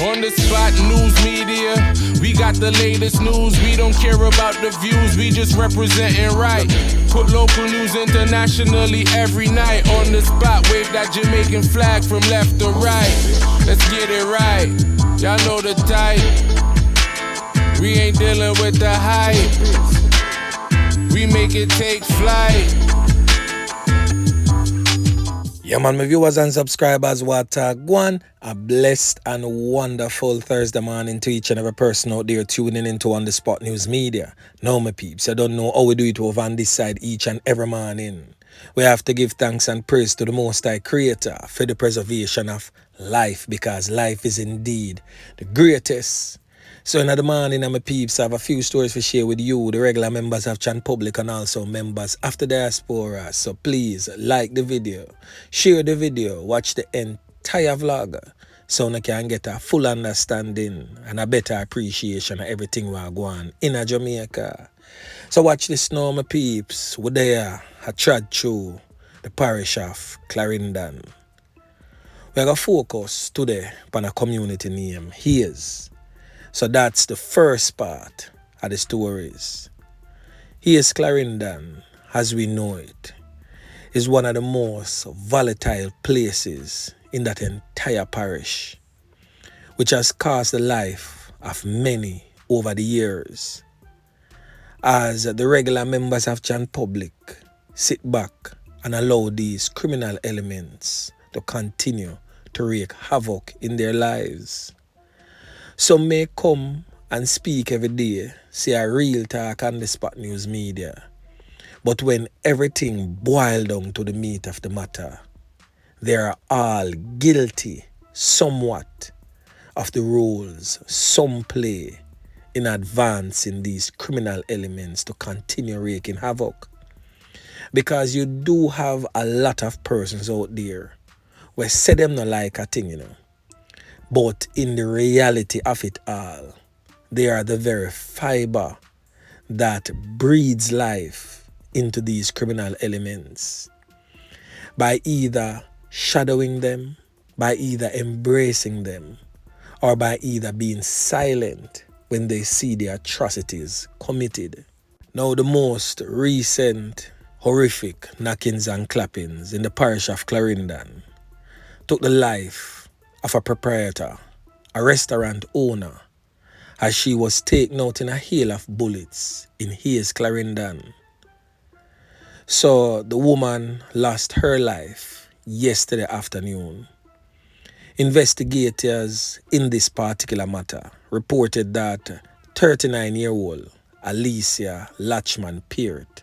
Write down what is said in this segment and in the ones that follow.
On the spot news media, we got the latest news. We don't care about the views, we just representing right. Put local news internationally every night. On the spot, wave that Jamaican flag from left to right. Let's get it right, y'all know the type. We ain't dealing with the hype, we make it take flight. Yeah, man, my viewers and subscribers, what one a blessed and wonderful Thursday morning to each and every person out there tuning into On The Spot News Media. Now, my peeps, I don't know how we do it over on this side each and every morning. We have to give thanks and praise to the Most High Creator for the preservation of life, because life is indeed the greatest. So in the morning, my peeps, I have a few stories to share with you, the regular members of Chan Public and also members of the diaspora. So please like the video, share the video, watch the entire vlog so you can get a full understanding and a better appreciation of everything we're going in Jamaica. So watch this now, my peeps. We're there, I trod through the parish of Clarendon. We're going to focus today on a community name, Hayes. So that's the first part of the stories. Hayes Clarendon, as we know it, is one of the most volatile places in that entire parish, which has caused the life of many over the years. As the regular members of Chan Public sit back and allow these criminal elements to continue to wreak havoc in their lives. Some may come and speak every day, say a real talk on the Spot News Media. But when everything boils down to the meat of the matter, they are all guilty somewhat of the roles some play in advancing these criminal elements to continue wreaking havoc. Because you do have a lot of persons out there where say them not like a thing, But in the reality of it all, they are the very fiber that breathes life into these criminal elements. By either shadowing them, by either embracing them, or by either being silent when they see the atrocities committed. Now, the most recent horrific knockings and clappings in the parish of Clarendon took the life of a proprietor, a restaurant owner, as she was taken out in a hail of bullets in Hayes Clarendon. So the woman lost her life yesterday afternoon. Investigators in this particular matter reported that 39-year-old Alecia Peart,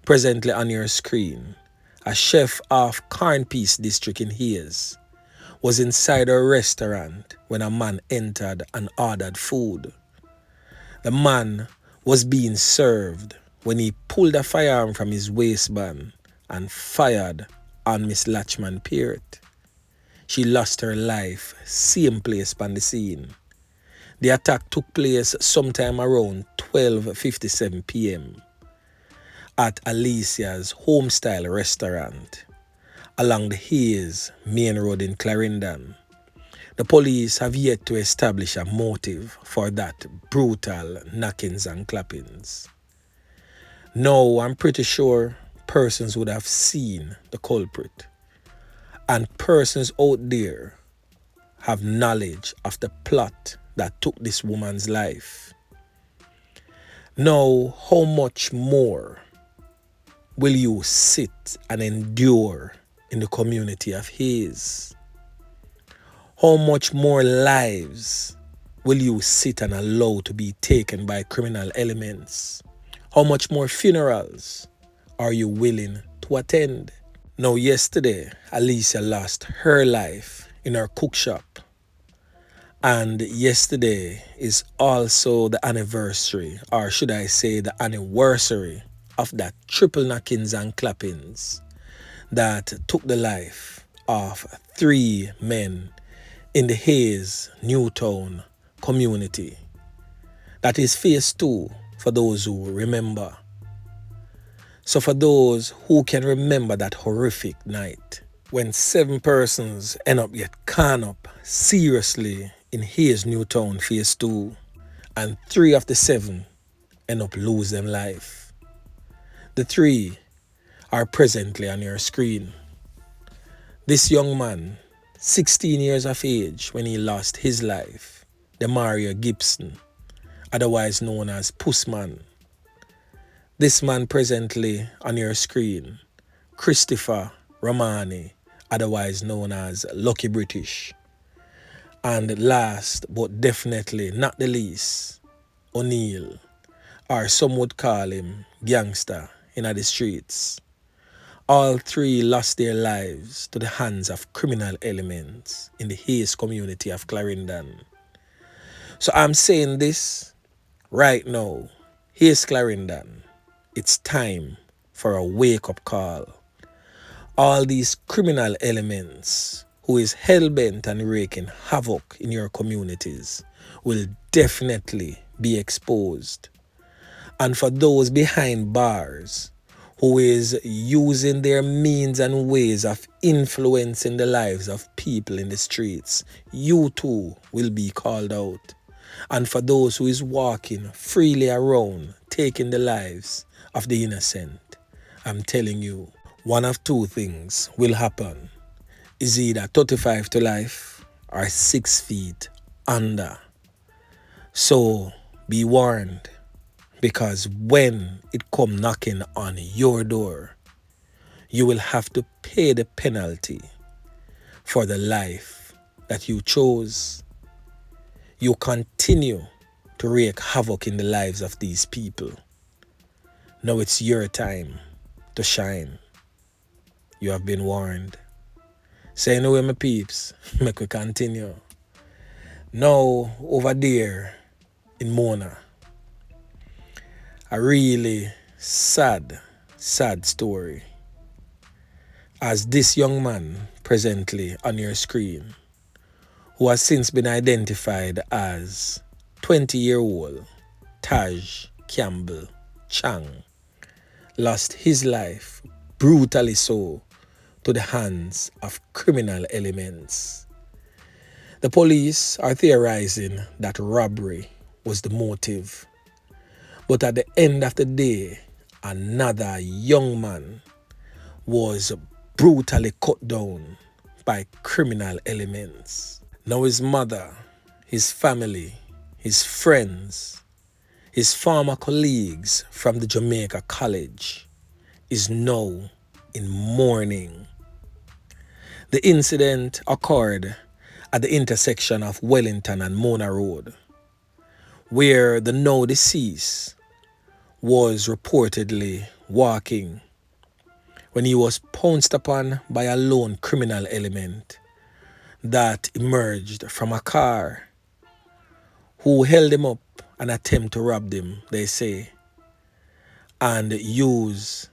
presently on your screen, a chef of Cornpeace district in Hayes, was inside a restaurant when a man entered and ordered food. The man was being served when he pulled a firearm from his waistband and fired on Miss Peart. She lost her life same place on the scene. The attack took place sometime around 12:57 p.m. at Alecia's home-style restaurant along the Hayes main road in Clarendon. The police have yet to establish a motive for that brutal knockings and clappings. Now, I'm pretty sure persons would have seen the culprit, and persons out there have knowledge of the plot that took this woman's life. Now, how much more will you sit and endure in the community of Hayes? How much more lives will you sit and allow to be taken by criminal elements? How much more funerals are you willing to attend? Now, yesterday, Alecia lost her life in her cook shop. And yesterday is also the anniversary, or should I say the anniversary, of that triple knockings and clappings that took the life of 3 men in the Hayes Newtown community. That is phase 2 for those who remember. So for those who can remember that horrific night when 7 persons end up get caught up seriously in Hayes Newtown Phase 2, and 3 of the 7 end up losing their life. The 3 are presently on your screen. This young man, 16 years of age when he lost his life, Demario Gibson, otherwise known as Pussman. This man presently on your screen, Christopher Romani, otherwise known as Lucky British. And last but definitely not the least, O'Neill, or some would call him Gangster in the streets. All 3 lost their lives to the hands of criminal elements in the Hayes community of Clarendon. So I'm saying this right now, Hayes Clarendon, it's time for a wake-up call. All these criminal elements who is hell-bent and wreaking havoc in your communities will definitely be exposed. And for those behind bars who is using their means and ways of influencing the lives of people in the streets, you too will be called out. And for those who is walking freely around, taking the lives of the innocent, I'm telling you, one of 2 things will happen. Is either 35 to life or 6 feet under. So be warned, because when it come knocking on your door, you will have to pay the penalty for the life that you chose. You continue to wreak havoc in the lives of these people. Now it's your time to shine. You have been warned. Say no way, my peeps. Make we continue. Now, over there in Mona, a really sad story. As this young man presently on your screen, who has since been identified as 20-year-old Taj Campbell Chang, lost his life brutally so to the hands of criminal elements. The police are theorizing that robbery was the motive. But at the end of the day, another young man was brutally cut down by criminal elements. Now his mother, his family, his friends, his former colleagues from the Jamaica College is now in mourning. The incident occurred at the intersection of Wellington and Mona Road, where the now deceased was reportedly walking when he was pounced upon by a lone criminal element that emerged from a car, who held him up and attempted to rob him, they say, and used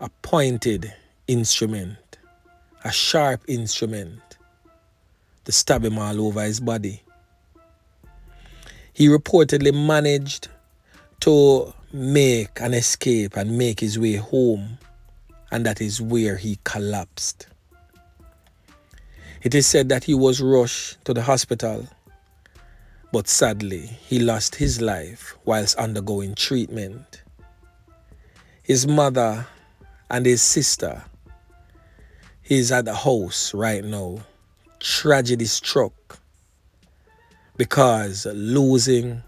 a pointed instrument, a sharp instrument, to stab him all over his body. He reportedly managed to make an escape and make his way home, and that is where he collapsed. It is said that he was rushed to the hospital, but sadly he lost his life whilst undergoing treatment. His mother and his sister is at the house right now, tragedy struck, because losing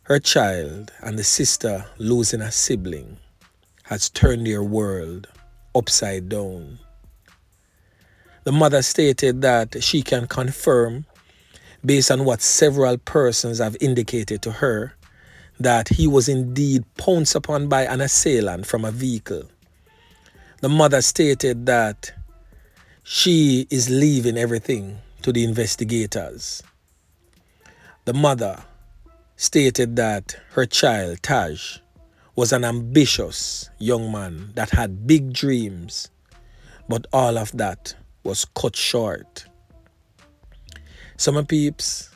her child and the sister losing a sibling has turned their world upside down. The mother stated that she can confirm, based on what several persons have indicated to her, that he was indeed pounced upon by an assailant from a vehicle. The mother stated that she is leaving everything to the investigators. The mother stated that her child, Taj, was an ambitious young man that had big dreams, but all of that was cut short. So my peeps,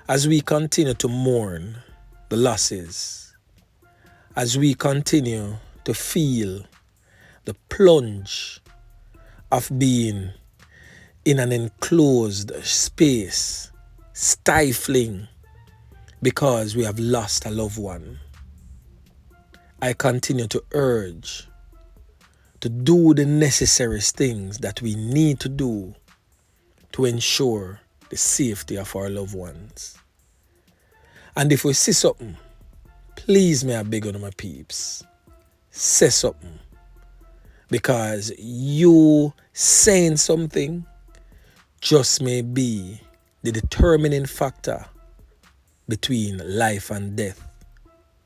as we continue to mourn the losses, as we continue to feel the plunge of being in an enclosed space, stifling, because we have lost a loved one. I continue to urge to do the necessary things that we need to do to ensure the safety of our loved ones. And if we see something, please may I beg on my peeps, say something. Because you saying something just may be the determining factor between life and death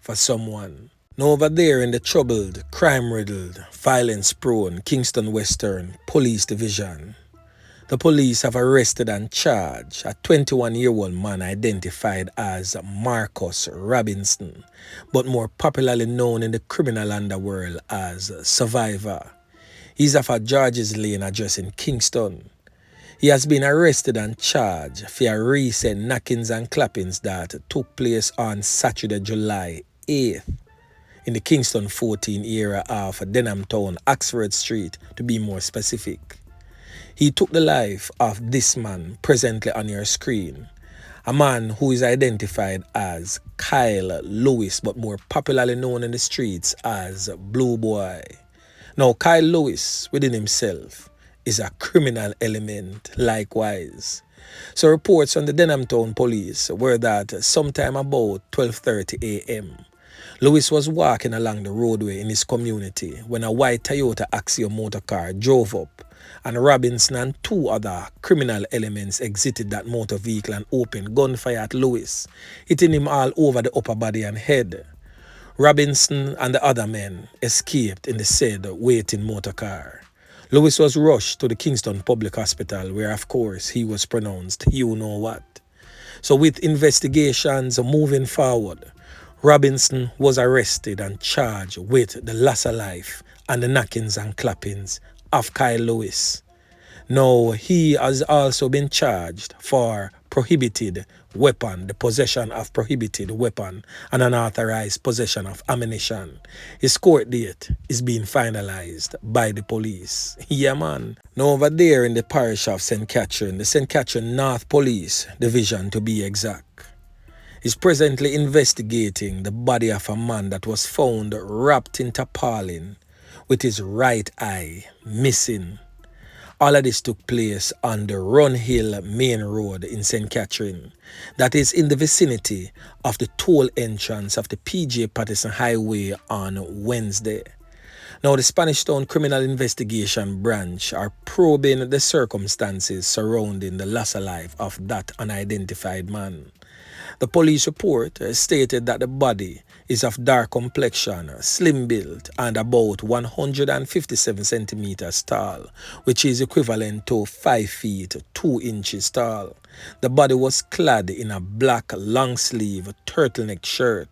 for someone. Now over there in the troubled, crime-riddled, violence-prone Kingston Western Police Division, the police have arrested and charged a 21-year-old man identified as Marcus Robinson, but more popularly known in the criminal underworld as Survivor. He's of a George's Lane address in Kingston. He has been arrested and charged for a recent knockings and clappings that took place on Saturday, July 8th in the Kingston 14 area of Denham Town, Oxford Street to be more specific. He took the life of this man presently on your screen, a man who is identified as Kyle Lewis, but more popularly known in the streets as Blue Boy. Now, Kyle Lewis within himself is a criminal element likewise. So reports from the Denham Town police were that sometime about 12:30 a.m., Lewis was walking along the roadway in his community when a white Toyota Axio motor car drove up, and Robinson and two other criminal elements exited that motor vehicle and opened gunfire at Lewis, hitting him all over the upper body and head. Robinson and the other men escaped in the said waiting motor car. Lewis was rushed to the Kingston Public Hospital where, of course, he was pronounced you know what. So with investigations moving forward, Robinson was arrested and charged with the loss of life and the knockings and clappings of Kyle Lewis. Now, he has also been charged for prohibited weapon, the possession of prohibited weapon, and unauthorized possession of ammunition. His court date is being finalized by the police. Yeah, man. Now, over there in the parish of St. Catherine, the St. Catherine North Police Division to be exact, is presently investigating the body of a man that was found wrapped in tarpaulin with his right eye missing. All of this took place on the Run Hill Main Road in St. Catherine, that is in the vicinity of the toll entrance of the PJ Patterson Highway on Wednesday. Now, the Spanish Town Criminal Investigation Branch are probing the circumstances surrounding the loss of life of that unidentified man. The police report stated that the body is of dark complexion, slim built, and about 157 centimeters tall, which is equivalent to 5 feet 2 inches tall. The body was clad in a black long-sleeve turtleneck shirt,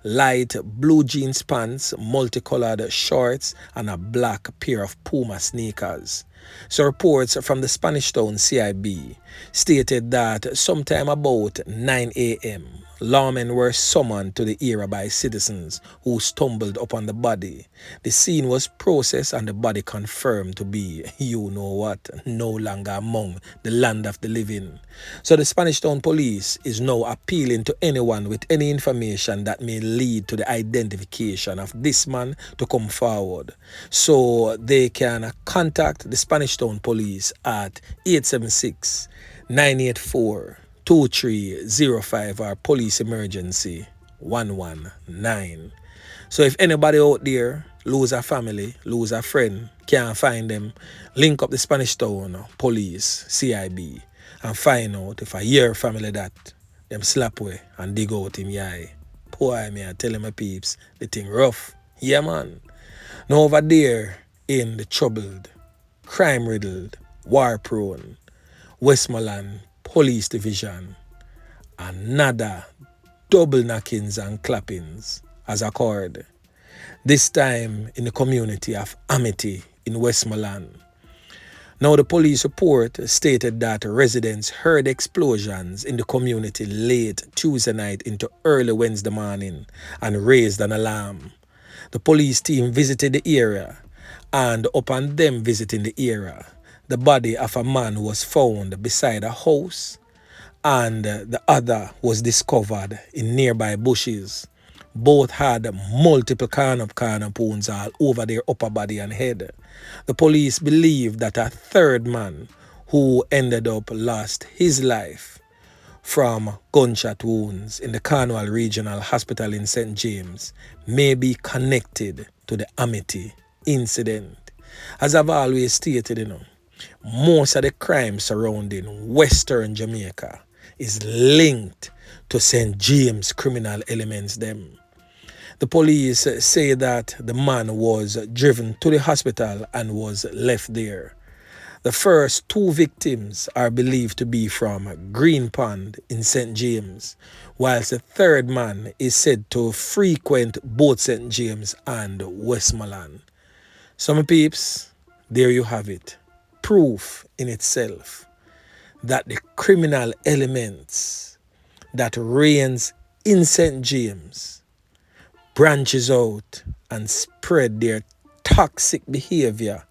light blue jeans pants, multicolored shorts, and a black pair of Puma sneakers. So reports from the Spanish Town CIB stated that sometime about 9 a.m., lawmen were summoned to the area by citizens who stumbled upon the body. The scene was processed and the body confirmed to be, you know what, no longer among the land of the living. So the Spanish Town Police is now appealing to anyone with any information that may lead to the identification of this man to come forward. So they can contact the Spanish Town Police at 876-984-2305 or Police Emergency 119. So if anybody out there lose a family, lose a friend, can't find them, link up the Spanish Town Police, CIB, and find out if a year family that them slap away and dig out him eye. Boy, me I tell him my peeps, the thing rough. Yeah, man. Now over there in the troubled, crime-riddled, war-prone Westmoreland Police Division, another double knockings and clappings has occurred. This time in the community of Amity in Westmoreland. Now, the police report stated that residents heard explosions in the community late Tuesday night into early Wednesday morning and raised an alarm. The police team visited the area, and upon them visiting the area, the body of a man was found beside a house, and the other was discovered in nearby bushes. Both had multiple corner wounds all over their upper body and head. The police believe that a third man who ended up lost his life from gunshot wounds in the Cornwall Regional Hospital in St. James may be connected to the Amity incident. As I've always stated, most of the crime surrounding Western Jamaica is linked to St. James criminal elements them. The police say that the man was driven to the hospital and was left there. The first two victims are believed to be from Green Pond in St. James, whilst the third man is said to frequent both St. James and Westmoreland. So my peeps, there you have it. Proof in itself that the criminal elements that reigns in St. James branches out and spread their toxic behavior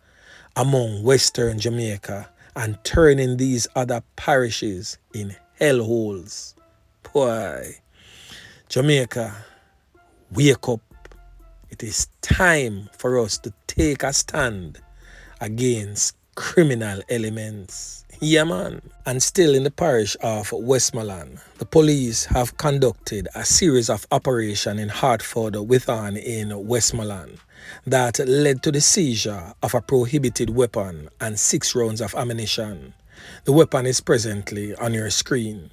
among Western Jamaica and turning these other parishes in hellholes. Boy, Jamaica, wake up. It is time for us to take a stand against criminal elements. Yeah, man. And still in the parish of Westmoreland, the police have conducted a series of operations in Hartford Withon in Westmoreland that led to the seizure of a prohibited weapon and 6 rounds of ammunition. The weapon is presently on your screen.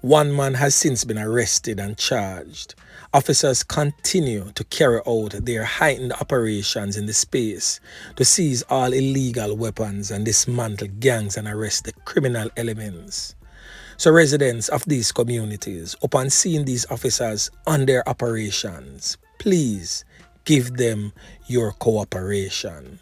One man has since been arrested and charged. Officers continue to carry out their heightened operations in the space to seize all illegal weapons and dismantle gangs and arrest the criminal elements. So residents of these communities, upon seeing these officers on their operations, please give them your cooperation.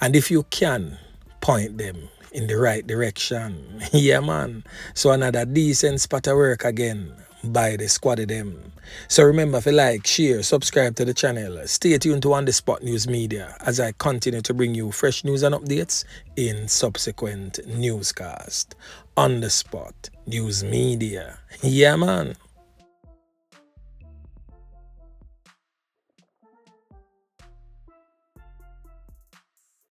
And if you can, point them in the right direction. Yeah, man. So another decent spot of work again by the squad of them. So remember to like, share, subscribe to the channel. Stay tuned to On The Spot News Media as I continue to bring you fresh news and updates in subsequent newscasts. On The Spot News Media. Yeah, man.